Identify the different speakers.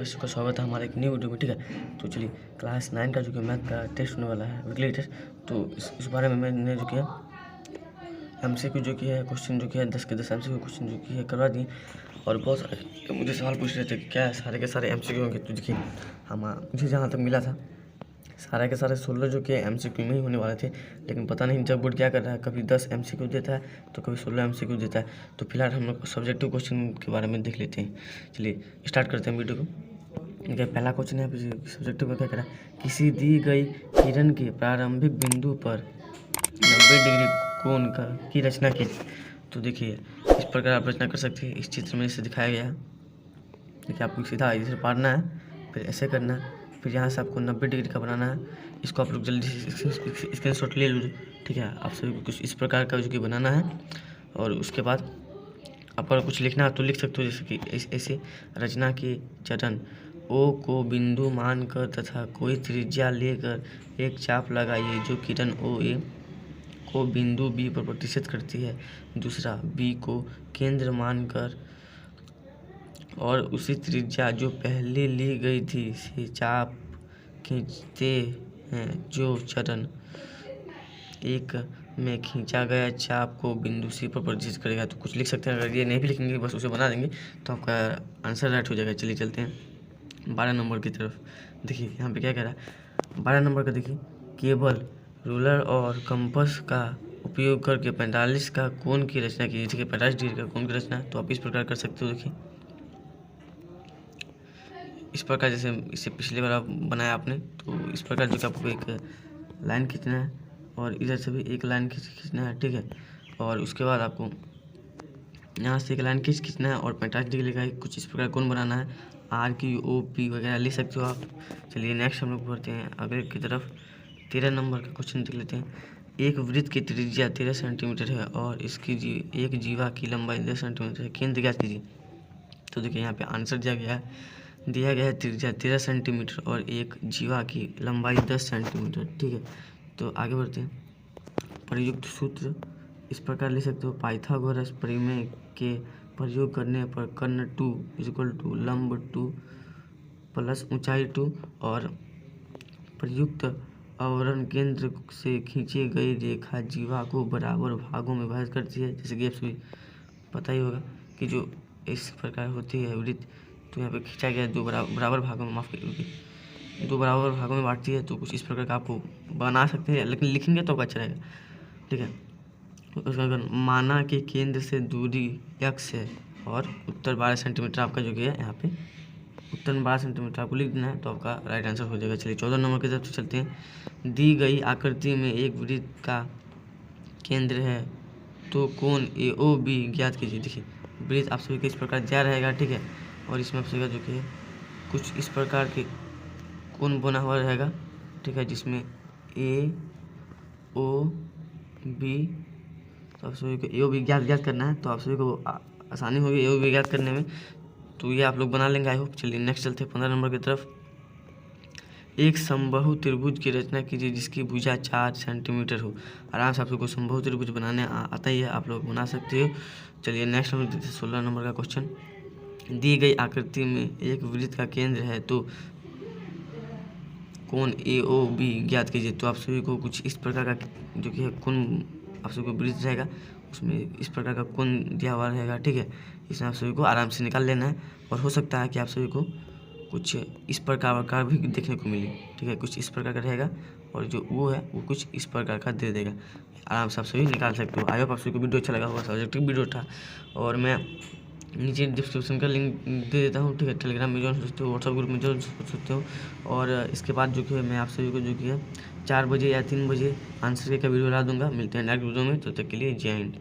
Speaker 1: सभी का स्वागत है हमारे एक न्यू वीडियो में। ठीक है, तो चलिए क्लास 9 का जो कि मैथ का टेस्ट होने वाला है, वीकली टेस्ट। तो इस बारे में मैंने जो किया एमसीक्यू जो कि है क्वेश्चन जो कि है 10 के 10 एमसीक्यू क्वेश्चन जो कि है करवा दिए। और बहुत सारे मुझे सवाल पूछ रहे थे कि क्या सारे के सारे एमसीक्यू होंगे। तो देखिए मुझे जहाँ तक मिला था सारे के सारे 16 जो कि एमसीक्यू में ही होने वाले थे, लेकिन पता नहीं जब बोर्ड क्या कर रहा है, कभी 10 एमसीक्यू देता है तो कभी 16 एमसीक्यू देता है। तो फिलहाल हम लोग सब्जेक्टिव क्वेश्चन के बारे में देख लेते हैं। चलिए स्टार्ट करते हैं वीडियो को। देखिए पहला क्वेश्चन है सब्जेक्टिव में क्या करा, किसी दी गई किरण के प्रारंभिक बिंदु पर 90 डिग्री कोण की रचना की। तो देखिए इस प्रकार आप रचना कर सकते हैं। इस चित्र में इसे दिखाया गया है। देखिए आपको सीधा इसे पारना है, फिर ऐसे करना है, फिर यहाँ से आपको 90 डिग्री का बनाना है। इसको आप लोग जल्दी से स्क्रीनशॉट ले लो। ठीक है, आप सभी को कुछ इस प्रकार का जो कि बनाना है। और उसके बाद आपको कुछ लिखना है तो लिख सकते हो, जैसे कि ऐसे रचना के चरण ओ को बिंदु मानकर तथा कोई त्रिज्या लेकर एक चाप लगाइए जो किरण ओ ए को बिंदु बी पर प्रतिष्ठित करती है। दूसरा, बी को केंद्र मानकर और उसी त्रिज्या जो पहले ली गई थी से चाप खींचते हैं जो चरण एक में खींचा गया चाप को बिंदु सी पर प्रतिष्ठित करेगा। तो कुछ लिख सकते हैं, अगर ये नहीं भी लिखेंगे बस उसे बना देंगे तो आपका आंसर राइट हो जाएगा। चलिए चलते हैं 12 नंबर की तरफ। देखिए यहाँ पे क्या कह रहा है 12 नंबर का। देखिए केबल रूलर और कंपास का उपयोग करके 45 का कोण की रचना कीजिए। ठीक है, 45 डिग्री का कोण की रचना तो आप इस प्रकार कर सकते हो। देखिए इस प्रकार, जैसे इससे पिछले बार आप बनाया आपने, तो इस प्रकार जो कि आपको एक लाइन खींचना है और इधर से भी एक लाइन खींचना है। ठीक है, और उसके बाद आपको यहाँ से एक लाइन खींचना है और 45 डिग्री का कुछ इस प्रकार कोण बनाना है। आर की ओ पी वगैरह लिख सकते हो आप। चलिए नेक्स्ट हम लोग बढ़ते हैं अगले की तरफ। 13 नंबर का क्वेश्चन देख लेते हैं। एक वृत्त की त्रिज्या 13 सेंटीमीटर है और इसकी एक जीवा की लंबाई 10 सेंटीमीटर है, केंद्र ज्ञात कीजिए। तो देखिए यहाँ पे आंसर दिया गया है त्रिज्या 13 सेंटीमीटर और एक जीवा की लंबाई 10 सेंटीमीटर। ठीक है, तो आगे बढ़ते हैं। प्रयुक्त सूत्र इस प्रकार लिख सकते हो, पाइथागोरस प्रमेय के प्रयोग करने पर कर्ण 2 = लंब 2 प्लस ऊंचाई 2 और प्रयुक्त आवरण केंद्र से खींची गई रेखा जीवा को बराबर भागों में विभाजित करती है। जैसे कि आपको पता ही होगा कि जो इस प्रकार होती है वृत्त, तो यहाँ पे खींचा गया दो बराबर भागों में, दो बराबर भागों में बांटती है। तो कुछ इस प्रकार का आपको बना सकते हैं, लेकिन लिखेंगे तो अच्छा रहेगा। ठीक है, तो माना कि केंद्र से दूरी x है और उत्तर 12 सेंटीमीटर आपका जो कि है यहाँ पे उत्तर 12 सेंटीमीटर आपको लिख देना है, तो आपका राइट आंसर हो जाएगा। चलिए 14 नंबर की तरफ चलते हैं। दी गई आकृति में एक वृत्त का केंद्र है तो कोण AOB ज्ञात कीजिए। देखिए वृत्त आप सभी का इस प्रकार दिया रहेगा। ठीक है, और इसमें आप सभी का जो कि कुछ इस प्रकार के कोण बना हुआ रहेगा। ठीक है, जिसमें AOB, तो आप सभी को AOB ज्ञात करना है, तो आप सभी को आसानी होगी AOB ज्ञात करने में, तो ये आप लोग बना लेंगे आई होप। चलिए नेक्स्ट चलते हैं 15 नंबर की तरफ। एक समबाहु त्रिभुज की रचना कीजिए जिसकी भुजा 4 सेंटीमीटर हो। आराम से आप लोग को समबाहु त्रिभुज बनाने आता ही है, आप लोग बना सकते हो। चलिए नेक्स्ट हम देखते हैं 16 नंबर का क्वेश्चन। दी गई आकृति में एक वृत्त का केंद्र है तो कोण AOB ज्ञात कीजिए। तो आप सभी को कुछ इस प्रकार का जो कि है कोण आप सभी को वृत्त रहेगा, उसमें इस प्रकार का कोण दिया हुआ रहेगा। ठीक है, इसमें आप सभी को आराम से निकाल लेना है और हो सकता है कि आप सभी को कुछ इस प्रकार का भी देखने को मिले। ठीक है, कुछ इस प्रकार का रहेगा और जो वो है वो कुछ इस प्रकार का दे देगा। आराम से आप सभी निकाल सकते हो। आई होप आप सभी को वीडियो अच्छा लगा होगा, सब्जेक्टिव वीडियो था। और मैं नीचे डिस्क्रिप्शन का लिंक दे देता हूँ। ठीक है, टेलीग्राम में ज्वाइन हो सकते हो, व्हाट्सएप ग्रुप में ज्वाइन हो सकते हो। और इसके बाद जो कि मैं आप सभी को जो कि है 4 बजे या 3 बजे आंसर का वीडियो ला दूंगा। मिलते हैं नेक्स्ट वीडियो में, तब तक के लिए जय हिंद।